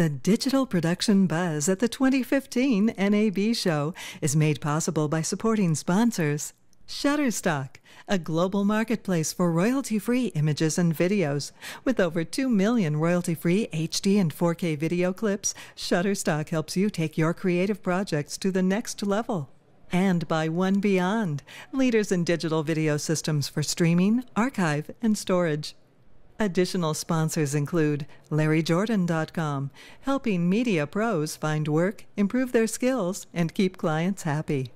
The digital production buzz at the 2015 NAB Show is made possible by supporting sponsors. Shutterstock, a global marketplace for royalty-free images and videos. With over 2 million royalty-free HD and 4K video clips, Shutterstock helps you take your creative projects to the next level. And by One Beyond, leaders in digital video systems for streaming, archive, and storage. Additional sponsors include LarryJordan.com, helping media pros find work, improve their skills, and keep clients happy.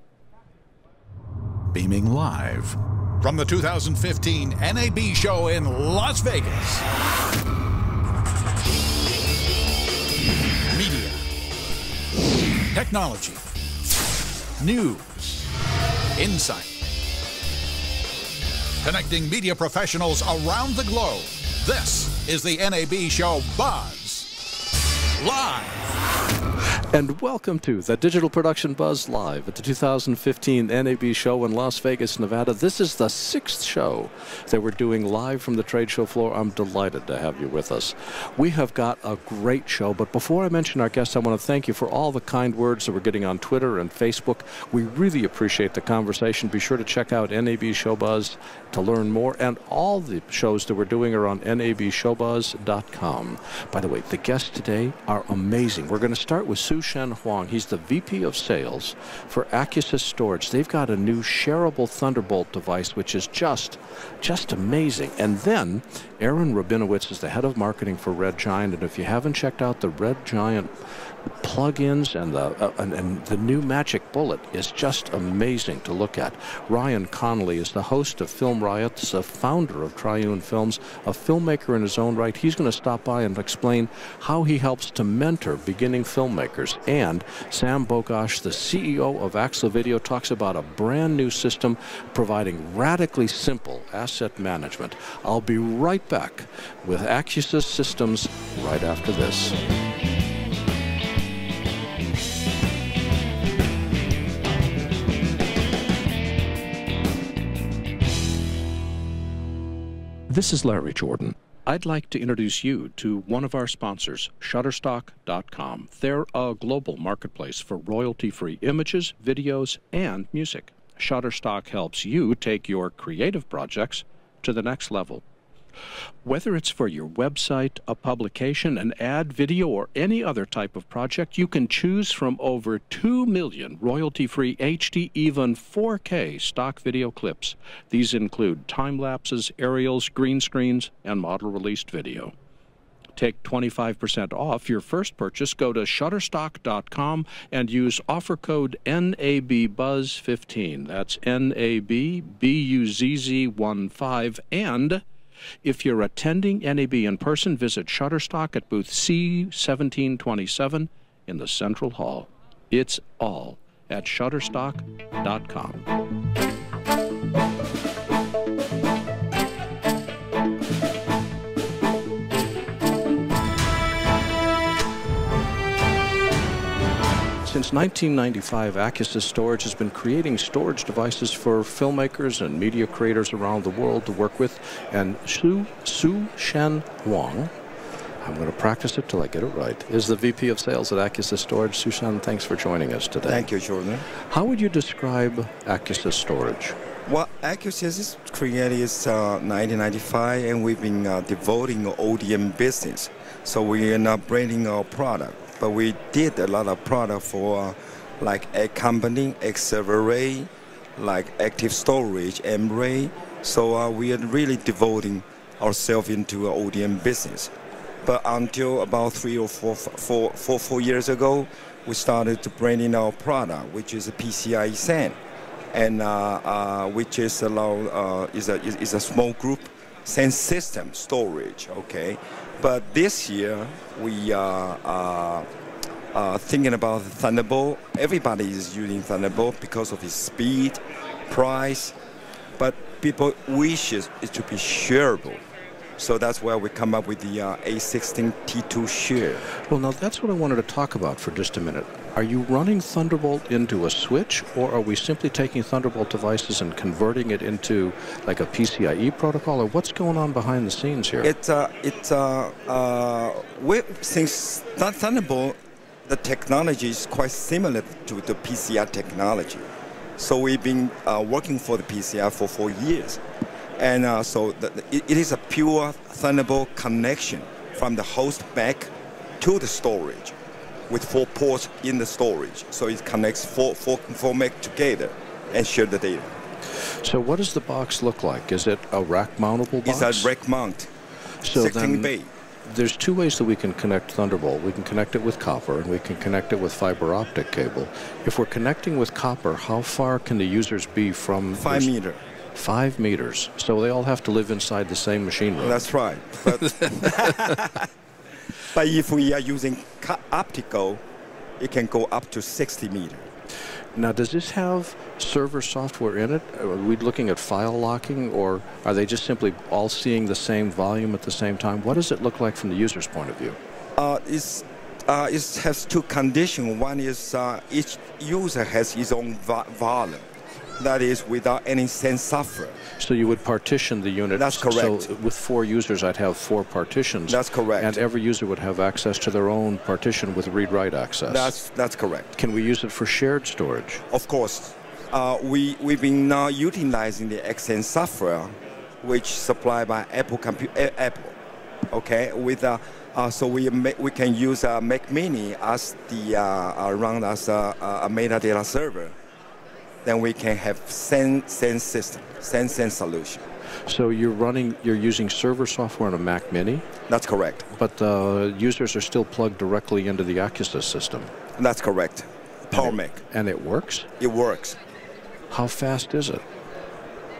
Beaming live from the 2015 NAB Show in Las Vegas. Media, technology, news, insight. Connecting media professionals around the globe. This is the NAB Show BuZZ Live. And welcome to the Digital Production BuZZ Live at the 2015 NAB Show in Las Vegas, Nevada. This is the 6th show that we're doing live from the trade show floor. I'm delighted to have you with us. We have got a great show, but before I mention our guests, I want to thank you for all the kind words that we're getting on Twitter and Facebook. We really appreciate the conversation. Be sure to check out NAB Show BuZZ to learn more, and all the shows that we're doing are on nabshowbuzz.com. By the way, the guests today are amazing. We're going to start with Su-Syan Huang. He's the VP of Sales for Accusys Storage. They've got a new sharable Thunderbolt device, which is just amazing. And then Aharon Rabinowitz is the head of marketing for Red Giant. And if you haven't checked out the Red Giant plugins and the new Magic Bullet is just amazing to look at. Ryan Connolly is the host of Film Riot, the founder of Triune Films, a filmmaker in his own right. He's going to stop by and explain how he helps to mentor beginning filmmakers. And Sam Bogoch, the CEO of Axel Video, talks about a brand new system providing radically simple asset management. I'll be right back with Accusys Systems right after this. This is Larry Jordan. I'd like to introduce you to one of our sponsors, Shutterstock.com. They're a global marketplace for royalty-free images, videos, and music. Shutterstock helps you take your creative projects to the next level. Whether it's for your website, a publication, an ad, video, or any other type of project, you can choose from over 2 million royalty-free HD, even 4K stock video clips. These include time-lapses, aerials, green screens, and model-released video. Take 25% off your first purchase. Go to Shutterstock.com and use offer code NABBuzz15. That's NABBUZZ15. And if you're attending NAB in person, visit Shutterstock at booth C1727 in the Central Hall. It's all at Shutterstock.com. Since 1995, Accusys Storage has been creating storage devices for filmmakers and media creators around the world to work with. And Su-Syan Huang, I'm going to practice it till I get it right, is the VP of Sales at Accusys Storage. Su-Syan, thanks for joining us today. Thank you, Jordan. How would you describe Accusys Storage? Well, Accusys is created in 1995, and we've been devoting ODM business. So we are not branding our product. But we did a lot of product for like a company, Accelerate, like Active Storage, Emray. So we are really devoting ourselves into ODM business. But until about 3 or 4 years ago, we started to branding our product, which is a PCI SAN, and which is is a small group SAN system storage. Okay. But this year, we are thinking about Thunderbolt. Everybody is using Thunderbolt because of its speed, price, but people wish it to be shareable. So that's where we come up with the A16T2 share. Well, now that's what I wanted to talk about for just a minute. Are you running Thunderbolt into a switch, or are we simply taking Thunderbolt devices and converting it into like a PCIe protocol, or what's going on behind the scenes here? Since Thunderbolt, the technology is quite similar to the PCI technology. So we've been working for the PCI for 4 years. And it is a pure Thunderbolt connection from the host back to the storage with 4 ports in the storage. So it connects four Mac together and share the data. So what does the box look like? Is it a rack-mountable box? It's a rack mount, so 16 bay. There's 2 ways that we can connect Thunderbolt. We can connect it with copper, and we can connect it with fiber optic cable. If we're connecting with copper, how far can the users be from... 5 meters. 5 meters. So they all have to live inside the same machine room. That's right. But if we are using optical, it can go up to 60 meters. Now, does this have server software in it? Are we looking at file locking, or are they just simply all seeing the same volume at the same time? What does it look like from the user's point of view? It has 2 conditions. One is each user has his own volume. That is without any sense software. So you would partition the unit. That's correct. So with 4 users, I'd have 4 partitions. That's correct. And every user would have access to their own partition with read-write access. That's correct. Can we use it for shared storage? Of course. We've been now utilizing the XN software, which supplied by Apple. Okay, with so we can use Mac Mini as the run as a metadata server. Then we can have sense system, sense solution. So you're using server software on a Mac Mini? That's correct. But users are still plugged directly into the Accusys system? That's correct. Power Mac. And it works? It works. How fast is it?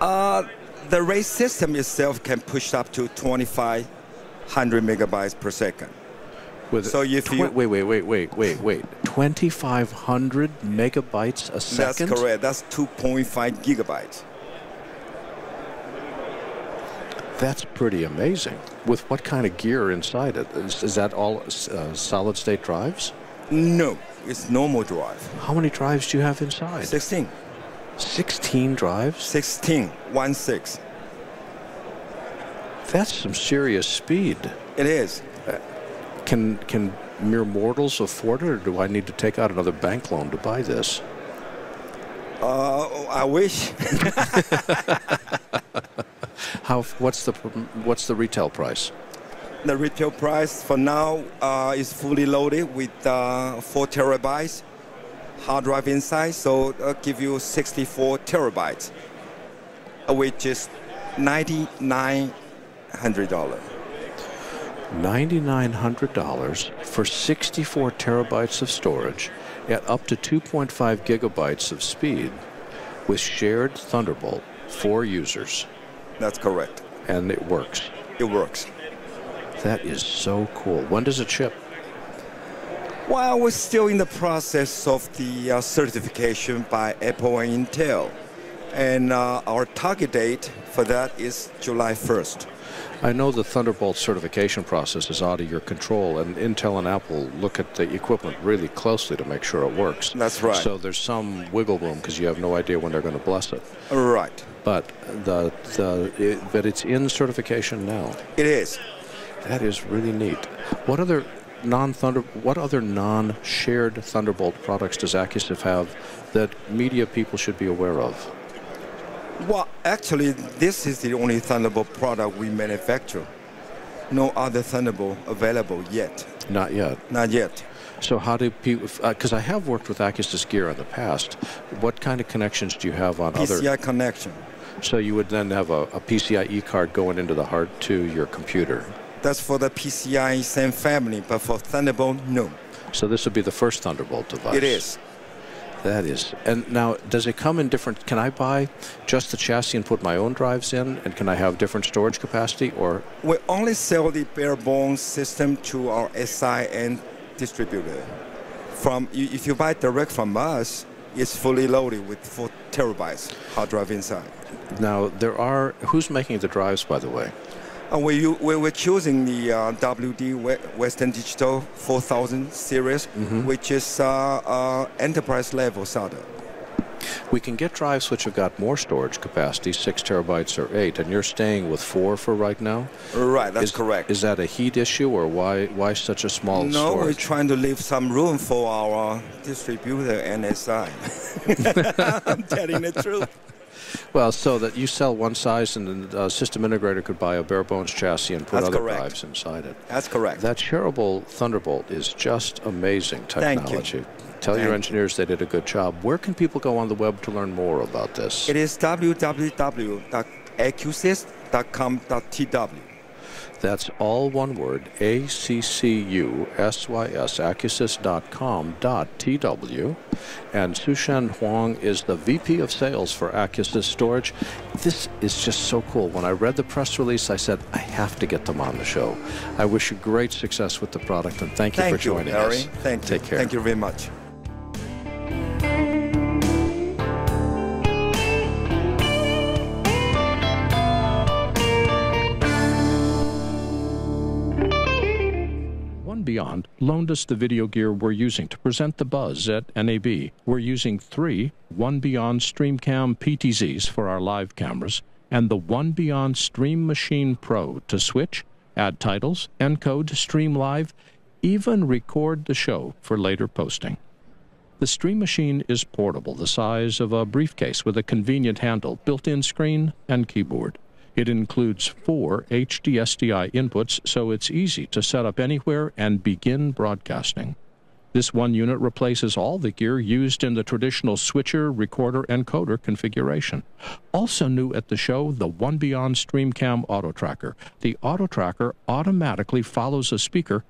The RAID system itself can push up to 2,500 megabytes per second. So if you wait. 2,500 megabytes a second? That's correct. That's 2.5 gigabytes. That's pretty amazing. With what kind of gear inside it? Is that all solid-state drives? No, it's normal drive. How many drives do you have inside? 16. 16 drives? 16, 1/6. That's some serious speed. It is. Can mere mortals afford it, or do I need to take out another bank loan to buy this? I wish. What's the retail price? The retail price for now is fully loaded with 4 terabytes hard drive inside, so it'll give you 64 terabytes, which is $9,900. $9,900 for 64 terabytes of storage at up to 2.5 gigabytes of speed with shared Thunderbolt, 4 users. That's correct. And it works. It works. That is so cool. When does it ship? Well, we're still in the process of the certification by Apple and Intel. And our target date for that is July 1st. I know the Thunderbolt certification process is out of your control, and Intel and Apple look at the equipment really closely to make sure it works. That's right. So there's some wiggle room because you have no idea when they're going to bless it. Right. But but it's in certification now. It is. That is really neat. What other non-shared Thunderbolt products does Accusys have that media people should be aware of? Well, actually, this is the only Thunderbolt product we manufacture. No other Thunderbolt available yet. Not yet? Not yet. So how do people, because I have worked with Accusys gear in the past, what kind of connections do you have on other? PCI connection. So you would then have a PCIe card going into the hard to your computer? That's for the PCI same family, but for Thunderbolt, no. So this would be the first Thunderbolt device? It is. That is. And now, does it come in different, can I buy just the chassis and put my own drives in? And can I have different storage capacity, or? We only sell the bare bones system to our SI and distributor. If you buy direct from us, it's fully loaded with 4 terabytes hard drive inside. Now, who's making the drives, by the way? We were choosing the WD Western Digital 4000 series, which is enterprise level solder. We can get drives which have got more storage capacity, 6 terabytes or 8, and you're staying with 4 for right now? Right, that's correct. Is that a heat issue, or why such a small storage? No, we're trying to leave some room for our distributor, NSI. I'm telling the truth. Well, so that you sell one size and the system integrator could buy a bare bones chassis and put other drives inside it. That's correct. That sharable Thunderbolt is just amazing technology. Thank you. Tell your engineers they did a good job. Where can people go on the web to learn more about this? It is www.accusys.com.tw. That's all one word, ACCUSYS, accusys.com.tw. And Su-Syan Huang is the VP of Sales for Accusys Storage. This is just so cool. When I read the press release, I said, I have to get them on the show. I wish you great success with the product, and thank you for joining us. Thank you. Take care. Thank you very much. Beyond loaned us the video gear we're using to present the BuZZ at NAB. We're using 3 One Beyond StreamCam PTZs for our live cameras and the One Beyond Stream Machine Pro to switch, add titles, encode, stream live, even record the show for later posting. The Stream Machine is portable, the size of a briefcase with a convenient handle, built-in screen, and keyboard. It includes 4 HDSDI inputs, so it's easy to set up anywhere and begin broadcasting. This one unit replaces all the gear used in the traditional switcher, recorder, encoder configuration. Also new at the show, the One Beyond StreamCam Auto Tracker. The Auto Tracker automatically follows a speaker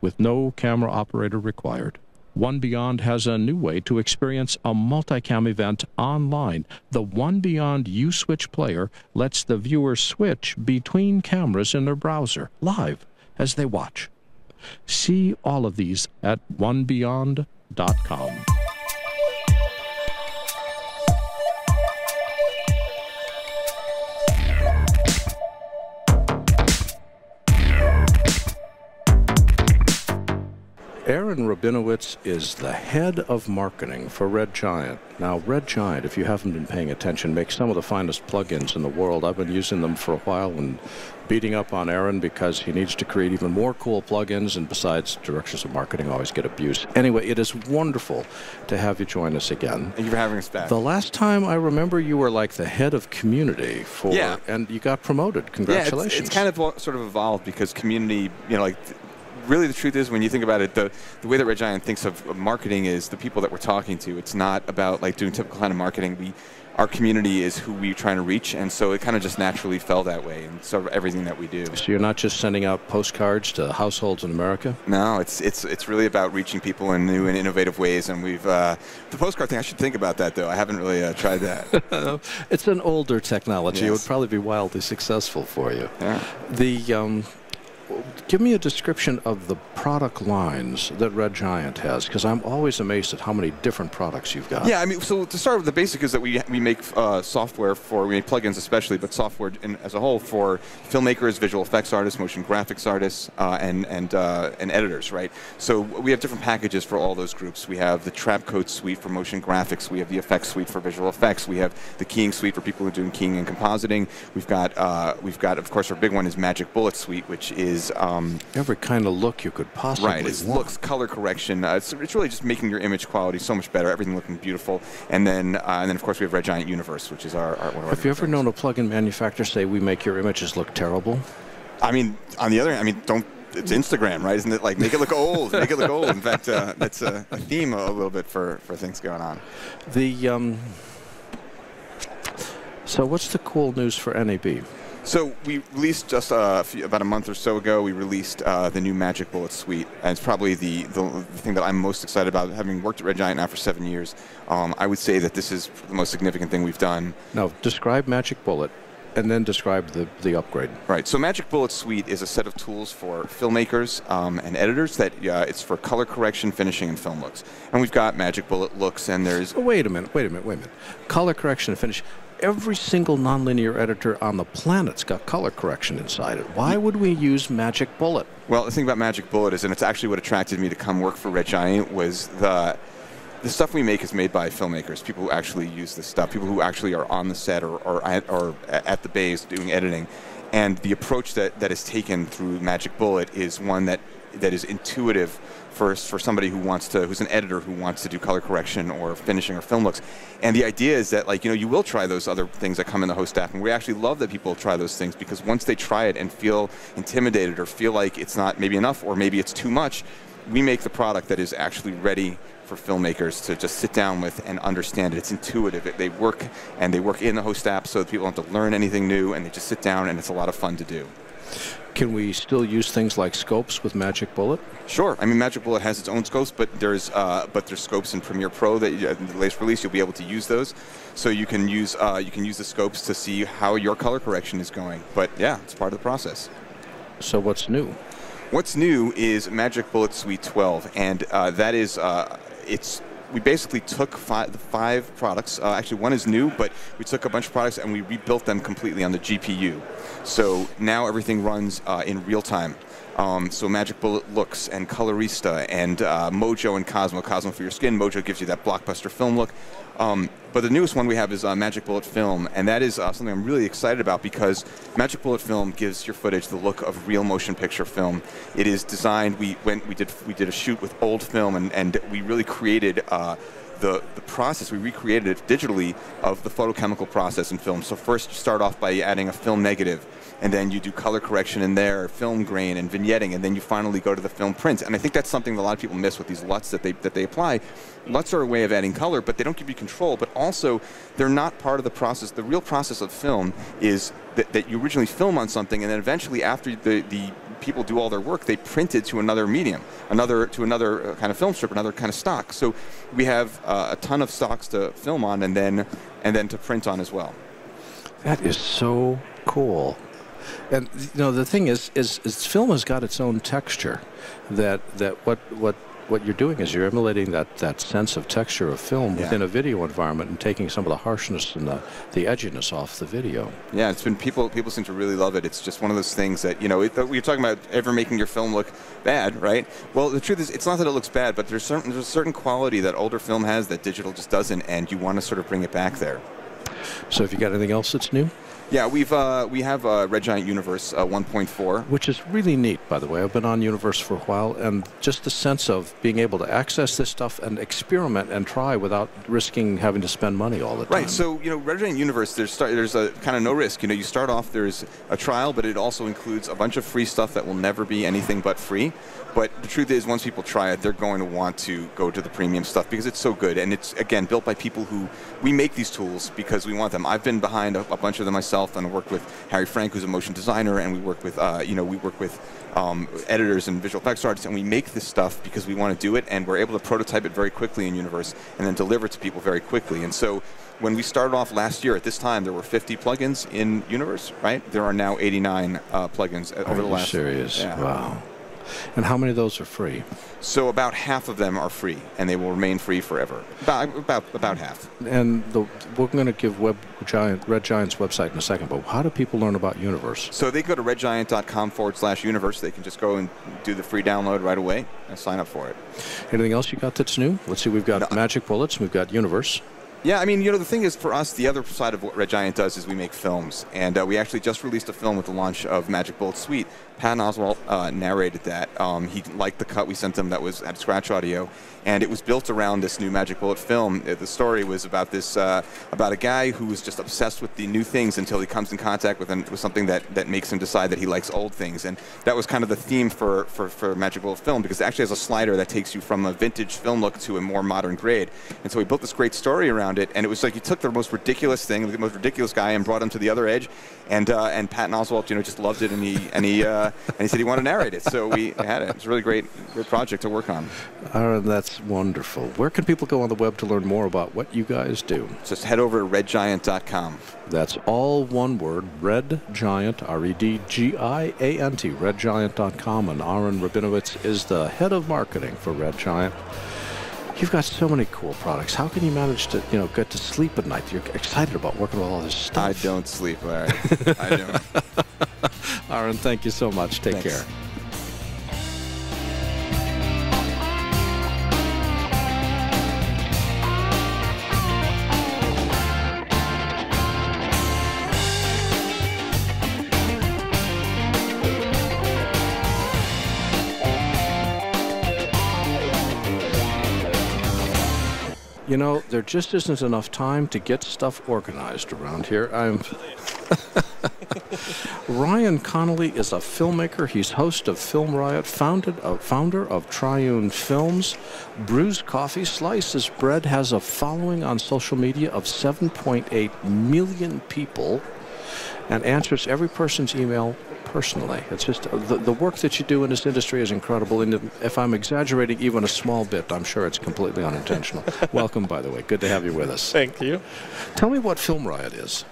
with no camera operator required. One Beyond has a new way to experience a multicam event online. The One Beyond U-Switch player lets the viewer switch between cameras in their browser, live, as they watch. See all of these at onebeyond.com. Aharon Rabinowitz is the head of marketing for Red Giant. Now, Red Giant, if you haven't been paying attention, makes some of the finest plugins in the world. I've been using them for a while and beating up on Aharon because he needs to create even more cool plugins, and besides, directors of marketing always get abused. Anyway, it is wonderful to have you join us again. Thank you for having us back. The last time I remember, you were like the head of community for, and you got promoted. Congratulations. Yeah, it's kind of sort of evolved because community, you know, like, really the truth is, when you think about it, the way that Red Giant thinks of marketing is the people that we're talking to. It's not about like doing typical kind of marketing. Our community is who we're trying to reach, and so it kind of just naturally fell that way in sort of everything that we do. So you're not just sending out postcards to households in America? No, it's really about reaching people in new and innovative ways, and we've the postcard thing, I should think about that though. I haven't really tried that. It's an older technology. Yes. It would probably be wildly successful for you. Yeah. Give me a description of the product lines that Red Giant has, because I'm always amazed at how many different products you've got. Yeah, I mean, so to start with, the basic is that we make software we make plugins especially, but software as a whole for filmmakers, visual effects artists, motion graphics artists, and editors, right? So we have different packages for all those groups. We have the Trapcode suite for motion graphics. We have the effects suite for visual effects. We have the keying suite for people who are doing keying and compositing. We've got, of course, our big one is Magic Bullet suite, which is every kind of look you could possibly want. It's looks, color correction. It's really just making your image quality so much better, everything looking beautiful. And then of course we have Red Giant Universe, which is one of our. Have you ever known a plug-in manufacturer say we make your images look terrible? I mean, on the other hand, it's Instagram, right? Isn't it like make it look old? Make it look old. In fact, that's a theme a little bit for things going on. So what's the cool news for NAB? So we released just about a month or so ago, we released the new Magic Bullet suite. And it's probably the thing that I'm most excited about. Having worked at Red Giant now for 7 years, I would say that this is the most significant thing we've done. Now, describe Magic Bullet, and then describe the upgrade. Right. So Magic Bullet Suite is a set of tools for filmmakers and editors that it's for color correction, finishing, and film looks. And we've got Magic Bullet looks, and there's... Oh, wait a minute. Color correction and finish. every single nonlinear editor on the planet's got color correction inside it. Why would we use Magic Bullet? Well, the thing about Magic Bullet is, and it's actually what attracted me to come work for Red Giant, was the stuff we make is made by filmmakers, people who actually use this stuff, people who actually are on the set or at the bays doing editing. And the approach that is taken through Magic Bullet is one that is intuitive for somebody who's an editor who wants to do color correction or finishing or film looks. And the idea is that, like, you know, you will try those other things that come in the host app, and we actually love that people try those things, because once they try it and feel intimidated or feel like it's not maybe enough or maybe it's too much, we make the product that is actually ready for filmmakers to just sit down with and understand it. It's intuitive. They work in the host app so that people don't have to learn anything new, and they just sit down, and it's a lot of fun to do. Can we still use things like scopes with Magic Bullet? Sure. I mean, Magic Bullet has its own scopes, but there's scopes in Premiere Pro that in the latest release you'll be able to use those. So you can use the scopes to see how your color correction is going. But yeah, it's part of the process. So what's new? What's new is Magic Bullet Suite 12, and that is we basically took five products. Actually, one is new, but we took a bunch of products and we rebuilt them completely on the GPU. So now everything runs in real time. So Magic Bullet Looks and Colorista and Mojo and Cosmo. Cosmo for your skin. Mojo gives you that blockbuster film look. But the newest one we have is Magic Bullet Film, and that is something I'm really excited about, because Magic Bullet Film gives your footage the look of real motion picture film. It is designed. We did a shoot with old film, and we really created the process. We recreated it digitally of the photochemical process in film. So first you start off by adding a film negative, and then you do color correction in there, film grain and vignetting, and then you finally go to the film print. And I think that's something that a lot of people miss with these LUTs that they apply. LUTs are a way of adding color, but they don't give you control. But also, they're not part of the process. The real process of film is that you originally film on something, and then eventually, after the people do all their work, they print it to another medium, another kind of film strip, another kind of stock. So we have a ton of stocks to film on, and then to print on as well. That is so cool. And you know, the thing is film has got its own texture. That what you're doing is you're emulating that sense of texture of film within a video environment and taking some of the harshness and the edginess off the video. Yeah, it's been people seem to really love it. It's just one of those things that, you know, we're talking about ever making your film look bad, right? Well, the truth is, it's not that it looks bad, but there's a certain quality that older film has that digital just doesn't, and you want to sort of bring it back there. So have you got anything else that's new? Yeah, we have Red Giant Universe 1.4, which is really neat, by the way. I've been on Universe for a while, and just the sense of being able to access this stuff and experiment and try without risking having to spend money all the time. Right. So, you know, Red Giant Universe, there's a kind of no risk. You know, you start off, there's a trial, but it also includes a bunch of free stuff that will never be anything but free. But the truth is, once people try it, they're going to want to go to the premium stuff because it's so good. And it's, again, built by people who, we make these tools because we want them. I've been behind a bunch of them myself, and I work with Harry Frank, who's a motion designer, and we work with, editors and visual effects artists, and we make this stuff because we want to do it, and we're able to prototype it very quickly in Universe and then deliver it to people very quickly. And so when we started off last year, at this time, there were 50 plugins in Universe, right? There are now 89 plugins over the last... Are you serious? Yeah. Wow. And how many of those are free? So about half of them are free, and they will remain free forever. About half. And we're going to give Red Giant's website in a second, but how do people learn about Universe? So they go to redgiant.com/universe. They can just go and do the free download right away and sign up for it. Anything else you got that's new? Let's see, we've got Magic Bullets, we've got Universe. Yeah, I mean, you know, the thing is, for us, the other side of what Red Giant does is we make films. And we actually just released a film with the launch of Magic Bullet Suite. Patton Oswalt narrated that. He liked the cut we sent him that had scratch audio. And it was built around this new Magic Bullet film. The story was about about a guy who was just obsessed with the new things until he comes in contact with something that makes him decide that he likes old things. And that was kind of the theme for Magic Bullet Film, because it actually has a slider that takes you from a vintage film look to a more modern grade. And so he built this great story around it, and it was like you took the most ridiculous thing, the most ridiculous guy, and brought him to the other edge. And Patton Oswalt, you know, just loved it, and he said he wanted to narrate it. So we had it. It's a really great project to work on. That's wonderful. Where can people go on the web to learn more about what you guys do? Just head over to redgiant.com. That's all one word, Red Giant, REDGIANT, redgiant.com. And Aharon Rabinowitz is the head of marketing for Red Giant. You've got so many cool products. How can you manage to, you know, get to sleep at night? You're excited about working with all this stuff. I don't sleep, Larry. I don't. Aharon, thank you so much. Take care. You know, there just isn't enough time to get stuff organized around here. Ryan Connolly is a filmmaker. He's host of Film Riot, founder of Triune Films, brews coffee, slices bread, has a following on social media of 7.8 million people, and answers every person's email personally. It's just the work that you do in this industry is incredible, and if I'm exaggerating even a small bit, I'm sure it's completely unintentional. Welcome, by the way. Good to have you with us. Thank you. Tell me what Film Riot is.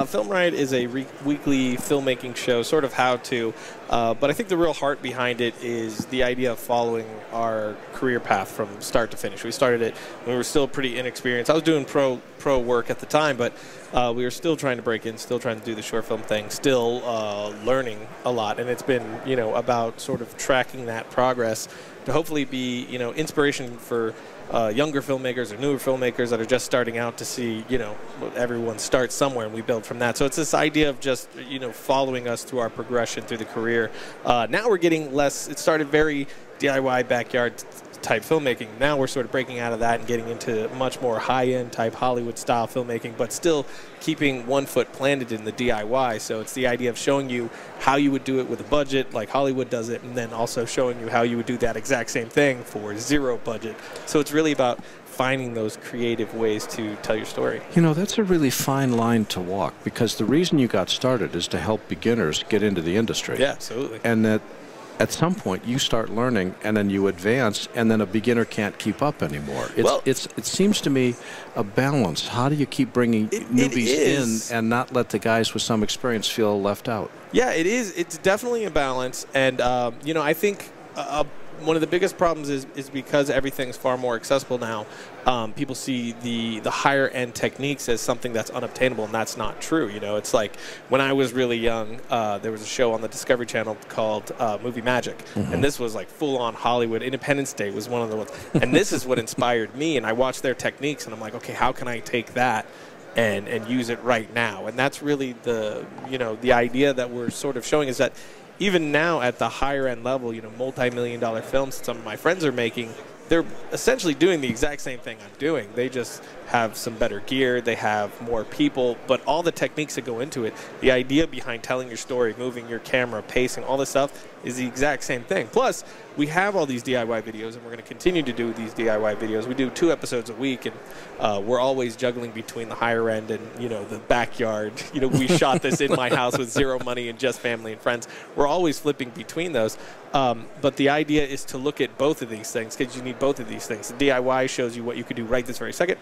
Film Riot is a weekly filmmaking show, sort of how-to, but I think the real heart behind it is the idea of following our career path from start to finish. We started it when we were still pretty inexperienced. I was doing pro work at the time, but we were still trying to break in, still trying to do the short film thing, still learning a lot, and it's been, you know, about sort of tracking that progress to hopefully be, you know, inspiration for younger filmmakers or newer filmmakers that are just starting out to see, you know, everyone starts somewhere and we build from that. So it's this idea of just, you know, following us through our progression through the career. Now we're getting less, it started very DIY backyard type filmmaking. Now we're sort of breaking out of that and getting into much more high-end type Hollywood style filmmaking, but still keeping one foot planted in the DIY. So it's the idea of showing you how you would do it with a budget like Hollywood does it, and then also showing you how you would do that exact same thing for zero budget. So it's really about finding those creative ways to tell your story. You know, that's a really fine line to walk, because the reason you got started is to help beginners get into the industry. Yeah, absolutely. And that at some point you start learning, and then you advance, and then a beginner can't keep up anymore. It seems to me a balance. How do you keep bringing newbies in and not let the guys with some experience feel left out? Yeah, it is. It's definitely a balance, and you know, I think one of the biggest problems is because everything's far more accessible now. People see the higher end techniques as something that's unobtainable, and that's not true. You know, it's like when I was really young, there was a show on the Discovery Channel called Movie Magic, and this was like full on Hollywood. Independence Day was one of the ones, and this is what inspired me. And I watched their techniques, and I'm like, okay, how can I take that and use it right now? And that's really the, you know, the idea that we're sort of showing is that even now at the higher end level, you know, multi-million-dollar films some of my friends are making, they're essentially doing the exact same thing I'm doing. They just have some better gear, they have more people, but all the techniques that go into it, the idea behind telling your story, moving your camera, pacing, all this stuff is the exact same thing. Plus, we have all these DIY videos, and we're going to continue to do these DIY videos. We do 2 episodes a week, and we're always juggling between the higher end and, you know, the backyard. You know, we shot this in my house with zero money and just family and friends. We're always flipping between those. But the idea is to look at both of these things, because you need both of these things. The DIY shows you what you could do right this very second,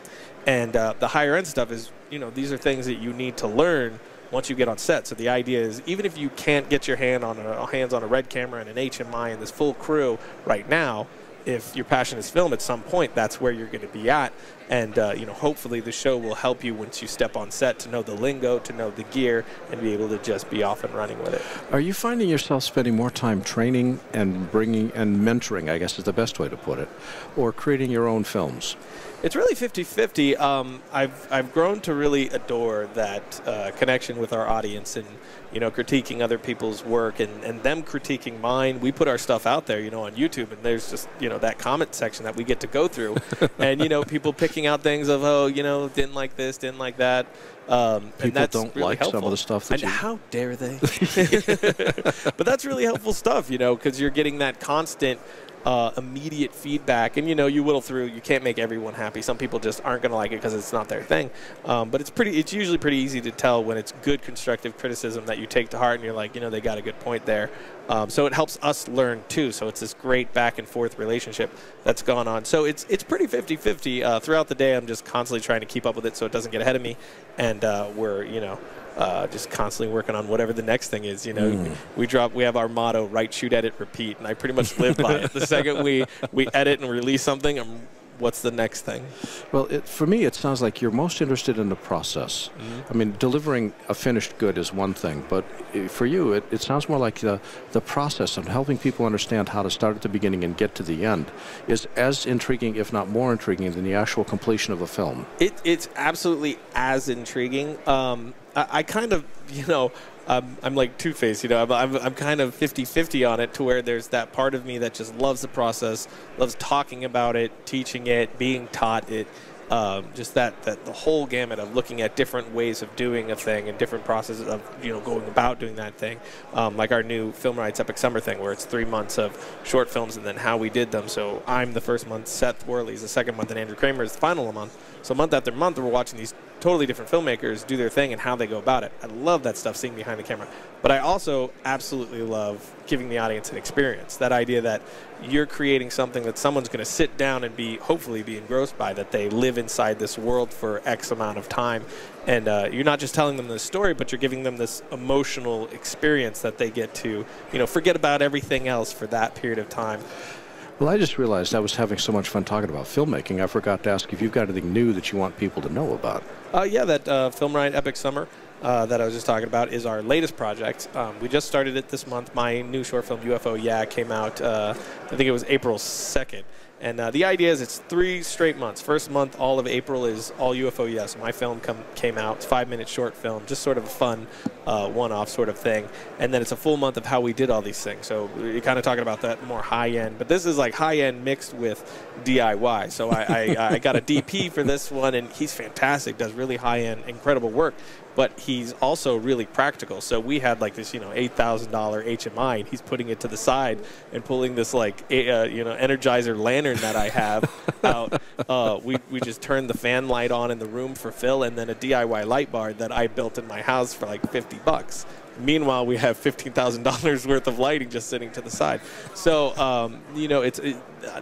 and the higher end stuff is, you know, these are things that you need to learn once you get on set. So the idea is, even if you can't get your hands on a red camera and an HMI and this full crew right now, if your passion is film, at some point that's where you're going to be at. And you know, hopefully the show will help you once you step on set to know the lingo, to know the gear, and be able to just be off and running with it. Are you finding yourself spending more time training and bringing and mentoring, I guess is the best way to put it, or creating your own films? It's really 50-50. I've grown to really adore that connection with our audience, and, you know, critiquing other people's work and them critiquing mine. We put our stuff out there, you know, on YouTube, and there's just, you know, that comment section that we get to go through, and, you know, people picking out things of, oh, you know, didn't like this, didn't like that. People and that's don't really like helpful. Some of the stuff that and how dare they? But that's really helpful stuff, you know, because you're getting that constant immediate feedback, and, you know, you whittle through. You can't make everyone happy. Some people just aren't going to like it because it's not their thing. But it's usually pretty easy to tell when it's good constructive criticism that you take to heart, and you're like, you know, they got a good point there. So it helps us learn too. So it's this great back and forth relationship that's gone on. So it's pretty 50-50 throughout the day. I'm just constantly trying to keep up with it so it doesn't get ahead of me, and we're, you know, just constantly working on whatever the next thing is. You know, we have our motto: write, shoot, edit, repeat, and I pretty much live by it. The second we edit and release something, I'm what's the next thing? Well, for me, it sounds like you're most interested in the process. I mean, delivering a finished good is one thing, but for you, it sounds more like the process of helping people understand how to start at the beginning and get to the end is as intriguing, if not more intriguing, than the actual completion of a film. It's absolutely as intriguing. I kind of, you know, I'm like Two-Face, you know, I'm kind of 50-50 on it, to where there's that part of me that just loves the process, loves talking about it, teaching it, being taught it, just that the whole gamut of looking at different ways of doing a thing and different processes of, you know, going about doing that thing. Like our new Film Riot's Epic Summer thing, where it's 3 months of short films and then how we did them. So I'm the first month, Seth Worley's the second month, and Andrew Kramer is the final month. So month after month, we're watching these totally different filmmakers do their thing and how they go about it. I love that stuff, seeing behind the camera. But I also absolutely love giving the audience an experience. That idea that you're creating something that someone's going to sit down and hopefully be engrossed by, that they live inside this world for X amount of time. And you're not just telling them this story, but you're giving them this emotional experience that they get to, you know, forget about everything else for that period of time. Well, I just realized I was having so much fun talking about filmmaking, I forgot to ask if you've got anything new that you want people to know about. Yeah, that Film Riot Epic Summer that I was just talking about is our latest project. We just started it this month. My new short film, UFO Yeah, came out, I think it was April 2nd. And the idea is it's 3 straight months. First month, all of April, is all UFO Yes. My film came out. It's a 5-minute short film, just sort of a fun one-off sort of thing. And then it's a full month of how we did all these things. So you're kind of talking about that more high-end. But this is like high-end mixed with DIY. So I got a DP for this one, and he's fantastic, does really high-end, incredible work. But he's also really practical. So we had like this, you know, $8,000 HMI, and he's putting it to the side and pulling this like, you know, Energizer lantern that I have out. We just turned the fan light on in the room for Phil, and then a DIY light bar that I built in my house for like $50. Meanwhile, we have $15,000 worth of lighting just sitting to the side. So, you know,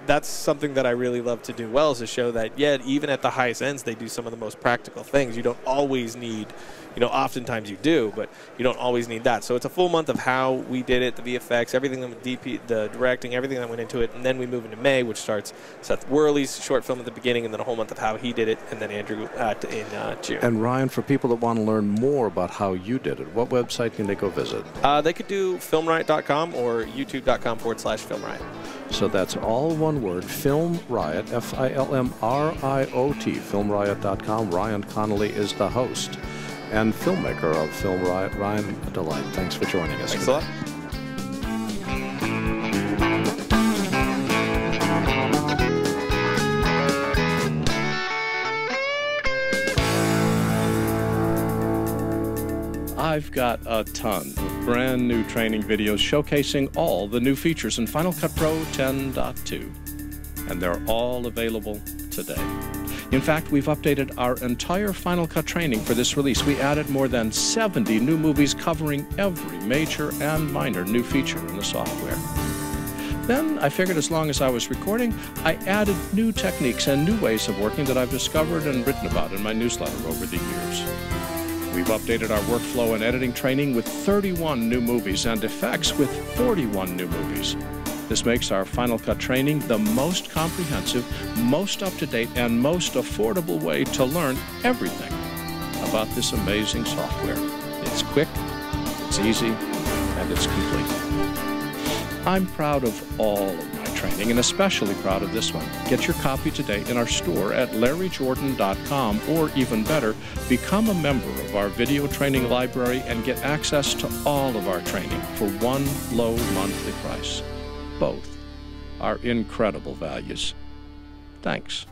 that's something that I really love to do well, is to show that, yeah, even at the highest ends, they do some of the most practical things. You don't always need, you know, oftentimes you do, but you don't always need that. So it's a full month of how we did it, the VFX, everything, the directing, everything that went into it. And then we move into May, which starts Seth Worley's short film at the beginning, and then a whole month of how he did it, and then Andrew in June. And Ryan, for people that want to learn more about how you did it, what website can they go visit? They could do filmriot.com or youtube.com/filmriot. So that's all one word, Film Riot, F-I-L-M-R-I-O-T, filmriot.com. Ryan Connolly is the host and filmmaker of Film Riot. Ryan, a delight. Thanks for joining us. Thanks a lot. I've got a ton of brand new training videos showcasing all the new features in Final Cut Pro 10.2, and they're all available today. In fact, we've updated our entire Final Cut training for this release. We added more than 70 new movies covering every major and minor new feature in the software. Then I figured as long as I was recording, I added new techniques and new ways of working that I've discovered and written about in my newsletter over the years. We've updated our workflow and editing training with 31 new movies and effects with 41 new movies. This makes our Final Cut training the most comprehensive, most up-to-date, and most affordable way to learn everything about this amazing software. It's quick, it's easy, and it's complete. I'm proud of all of my training, and especially proud of this one. Get your copy today in our store at larryjordan.com, or even better, become a member of our video training library and get access to all of our training for one low monthly price. Both are incredible values. Thanks.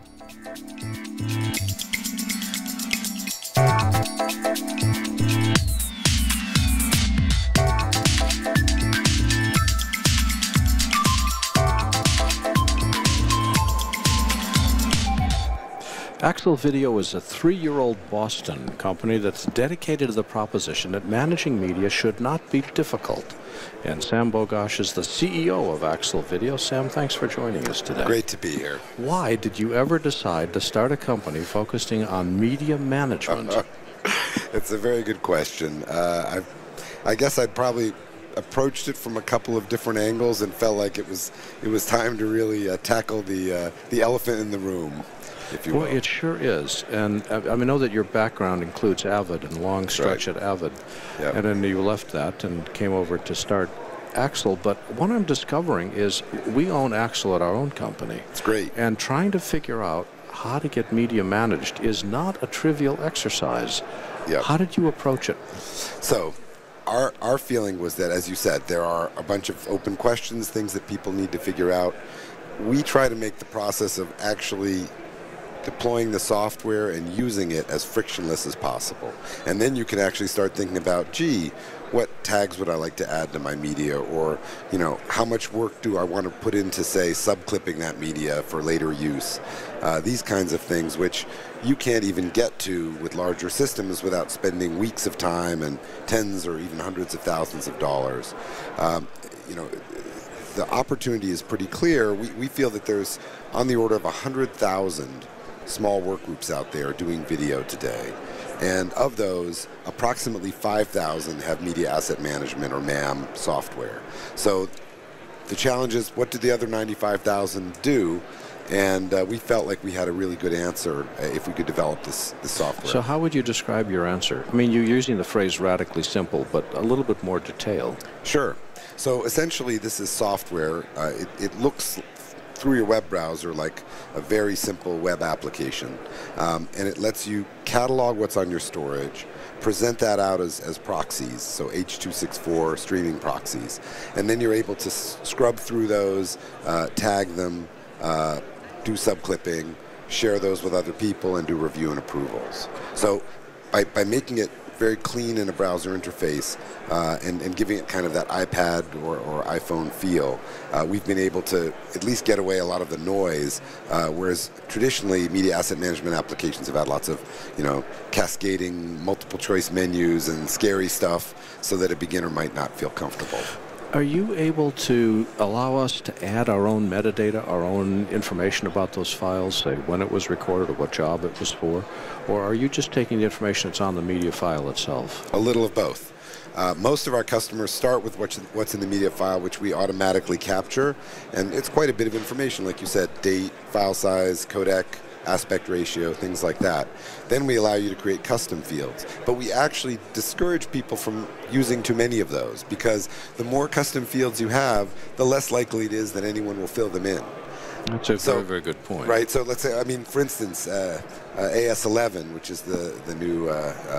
Axel Video is a 3-year-old Boston company that's dedicated to the proposition that managing media should not be difficult. And Sam Bogoch is the CEO of Axel Video. Sam, thanks for joining us today. Great to be here. Why did you ever decide to start a company focusing on media management? It's a very good question. I guess I'd probably approached it from a couple of different angles and felt like it was time to really tackle the elephant in the room, if you will. Well, it sure is. And I know that your background includes Avid and long stretch at Avid. Yep. And then you left that and came over to start Axel. But what I'm discovering is we own Axel at our own company. It's great. And trying to figure out how to get media managed is not a trivial exercise. Yep. How did you approach it? So our feeling was that, as you said, there are a bunch of open questions, things that people need to figure out. We try to make the process of actually deploying the software and using it as frictionless as possible. And then you can actually start thinking about, gee, what tags would I like to add to my media? Or, you know, how much work do I want to put into, say, sub-clipping that media for later use? These kinds of things, which you can't even get to with larger systems without spending weeks of time and tens or even hundreds of thousands of dollars. You know, the opportunity is pretty clear. We feel that there's on the order of 100,000 small work groups out there doing video today. And of those, approximately 5,000 have media asset management or MAM software. So the challenge is, what do the other 95,000 do? And we felt like we had a really good answer if we could develop this software. So how would you describe your answer? I mean, you're using the phrase radically simple, but a little bit more detail. Sure. So essentially, this is software. It looks through your web browser like a very simple web application. And it lets you catalog what's on your storage, present that out as proxies, so H.264 streaming proxies. And then you're able to scrub through those, tag them, do sub-clipping, share those with other people, and do review and approvals. So by making it very clean in a browser interface and giving it kind of that iPad or iPhone feel, we've been able to at least get away a lot of the noise, whereas traditionally media asset management applications have had lots of, you know, cascading multiple choice menus and scary stuff so that a beginner might not feel comfortable. Are you able to allow us to add our own metadata, our own information about those files, say when it was recorded or what job it was for? Or are you just taking the information that's on the media file itself? A little of both. Most of our customers start with what's in the media file, which we automatically capture. And it's quite a bit of information, like you said, date, file size, codec, aspect ratio, things like that. Then we allow you to create custom fields. But we actually discourage people from using too many of those, because the more custom fields you have, the less likely it is that anyone will fill them in. That's a very, very good point. Right, so let's say, I mean, for instance, AS11, which is the new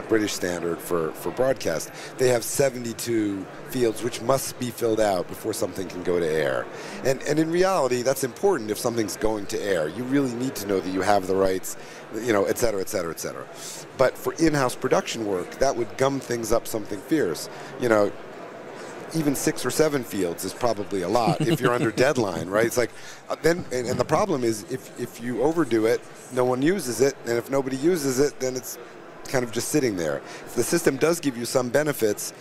British standard for broadcast, they have 72 fields which must be filled out before something can go to air. And in reality, that's important if something's going to air. You really need to know that you have the rights, you know, et cetera, et cetera, et cetera. But for in-house production work, that would gum things up something fierce. You know, even 6 or 7 fields is probably a lot if you're under deadline, right? It's like, then, and the problem is if you overdo it, no one uses it, and if nobody uses it, then it's kind of just sitting there. The system does give you some benefits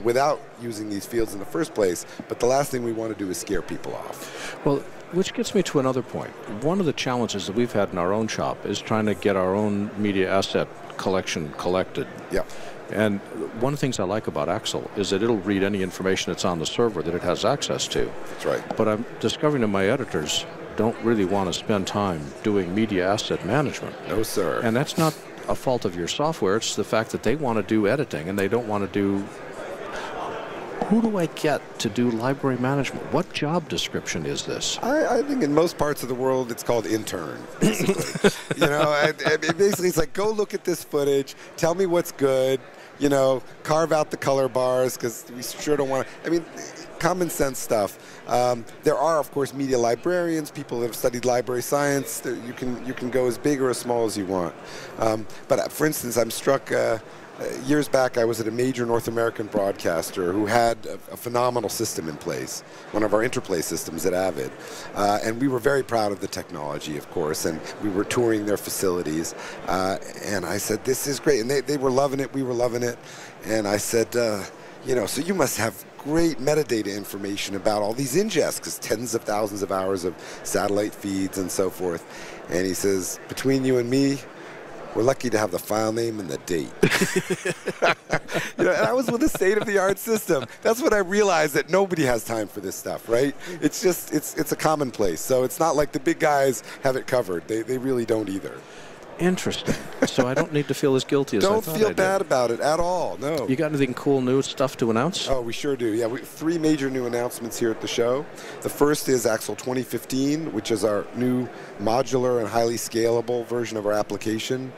without using these fields in the first place, but the last thing we want to do is scare people off. Well, which gets me to another point. One of the challenges that we've had in our own shop is trying to get our own media asset collection collected. Yeah. And one of the things I like about Axel is that it'll read any information that's on the server that it has access to. That's right. But I'm discovering that my editors don't really want to spend time doing media asset management. No, sir. And that's not a fault of your software. It's the fact that they want to do editing and they don't want to do... Who do I get to do library management? What job description is this? I think in most parts of the world it's called intern, basically. You know, basically it's like, go look at this footage, tell me what's good, you know, carve out the color bars, because we sure don't want to, I mean, common sense stuff. There are, of course, media librarians, people that have studied library science. You can go as big or as small as you want. But for instance, I'm struck... years back, I was at a major North American broadcaster who had a phenomenal system in place, one of our interplay systems at Avid. And we were very proud of the technology, of course, and we were touring their facilities. And I said, this is great. And they were loving it, we were loving it. And I said, you know, so you must have great metadata information about all these ingests, because tens of thousands of hours of satellite feeds and so forth. And he says, between you and me, We're lucky to have the file name and the date. You know, and I was with a state-of-the-art system. That's when I realized that nobody has time for this stuff, right? It's just, it's a commonplace. So it's not like the big guys have it covered. They really don't either. Interesting. So I don't need to feel as guilty as I thought I did. Don't feel bad about it at all, no. You got anything cool, new stuff to announce? Oh, we sure do. Yeah, three major new announcements here at the show. The first is Axel 2015, which is our new modular and highly scalable version of our application.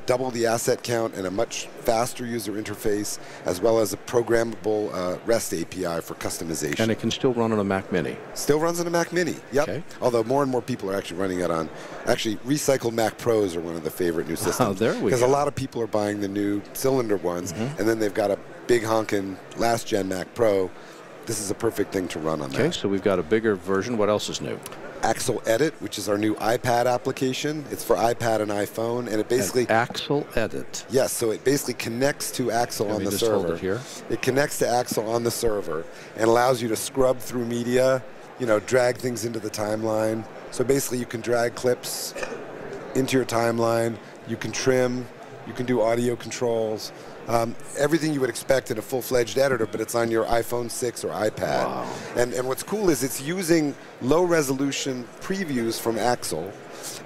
Double the asset count and a much faster user interface, as well as a programmable REST API for customization. And it can still run on a Mac Mini? Still runs on a Mac Mini, yep. Okay. Although more and more people are actually running it on, actually recycled Mac Pros are one of the favorite new systems. Oh, there we go. Because a lot of people are buying the new cylinder ones, and then they've got a big honkin' last-gen Mac Pro. This is a perfect thing to run on that. Okay, so we've got a bigger version. What else is new? Axel Edit, which is our new iPad application. It's for iPad and iPhone, and it basically... And Axel Edit. Yes, so it basically connects to Axel on the server. Hold it here. It connects to Axel on the server and allows you to scrub through media, you know, drag things into the timeline. So basically you can drag clips into your timeline, you can trim, you can do audio controls, everything you would expect in a full-fledged editor, but it's on your iPhone 6 or iPad. Wow. And what's cool is it's using low-resolution previews from Axel,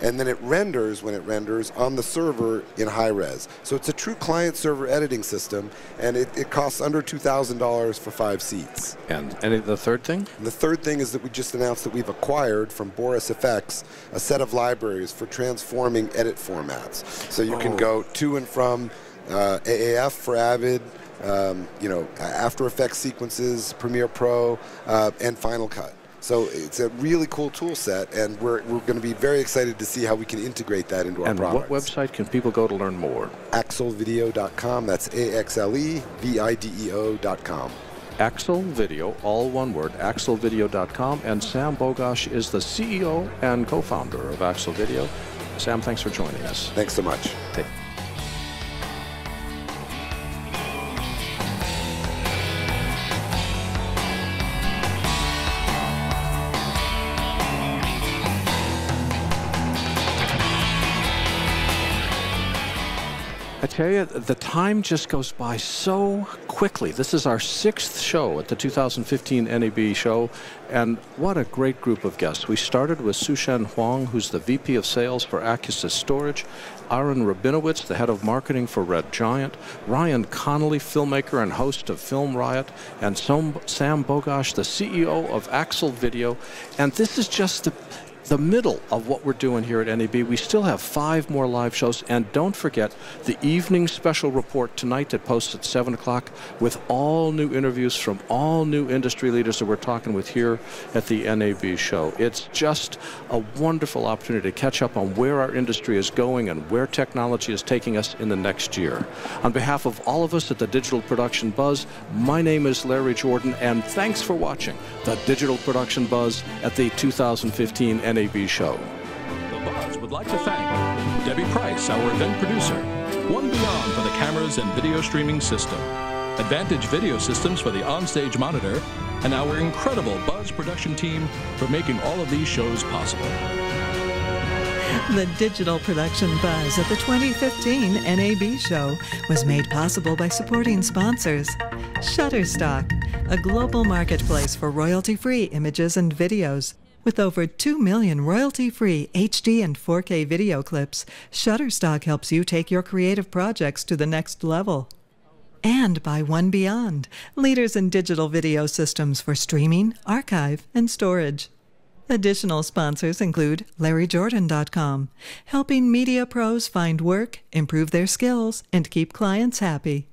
and then it renders, when it renders, on the server in high-res. So it's a true client-server editing system, and it costs under $2,000 for 5 seats. And the third thing? And the third thing is that we just announced that we've acquired from Boris FX a set of libraries for transforming edit formats. So you can go to and from AAF for Avid, you know, After Effects sequences, Premiere Pro, and Final Cut. So it's a really cool tool set, and we're going to be very excited to see how we can integrate that into our products. And what website can people go to learn more? AxelVideo.com. That's AXLEVIDEO.com. Axel Video, all one word, AxelVideo.com. And Sam Bogoch is the CEO and co-founder of Axel Video. Sam, thanks for joining us. Thanks so much. I tell you, the time just goes by so quickly. This is our 6th show at the 2015 NAB Show, and what a great group of guests. We started with Su-Syan Huang, who's the VP of Sales for Accusys Storage, Aharon Rabinowitz, the head of marketing for Red Giant, Ryan Connolly, filmmaker and host of Film Riot, and Sam Bogoch, the CEO of Axel Video. And this is just the middle of what we're doing here at NAB. We still have 5 more live shows, and don't forget the evening special report tonight that posts at 7 o'clock with all new interviews from all new industry leaders that we're talking with here at the NAB show. It's just a wonderful opportunity to catch up on where our industry is going and where technology is taking us in the next year. On behalf of all of us at the Digital Production Buzz, my name is Larry Jordan, and thanks for watching the Digital Production Buzz at the 2015 NAB Show. The Buzz would like to thank Debbie Price, our event producer, One Beyond for the cameras and video streaming system, Advantage Video Systems for the onstage monitor, and our incredible Buzz production team for making all of these shows possible. The Digital Production Buzz at the 2015 NAB Show was made possible by supporting sponsors. Shutterstock, a global marketplace for royalty-free images and videos. With over 2 million royalty-free HD and 4K video clips, Shutterstock helps you take your creative projects to the next level. And by One Beyond, leaders in digital video systems for streaming, archive, and storage. Additional sponsors include LarryJordan.com, helping media pros find work, improve their skills, and keep clients happy.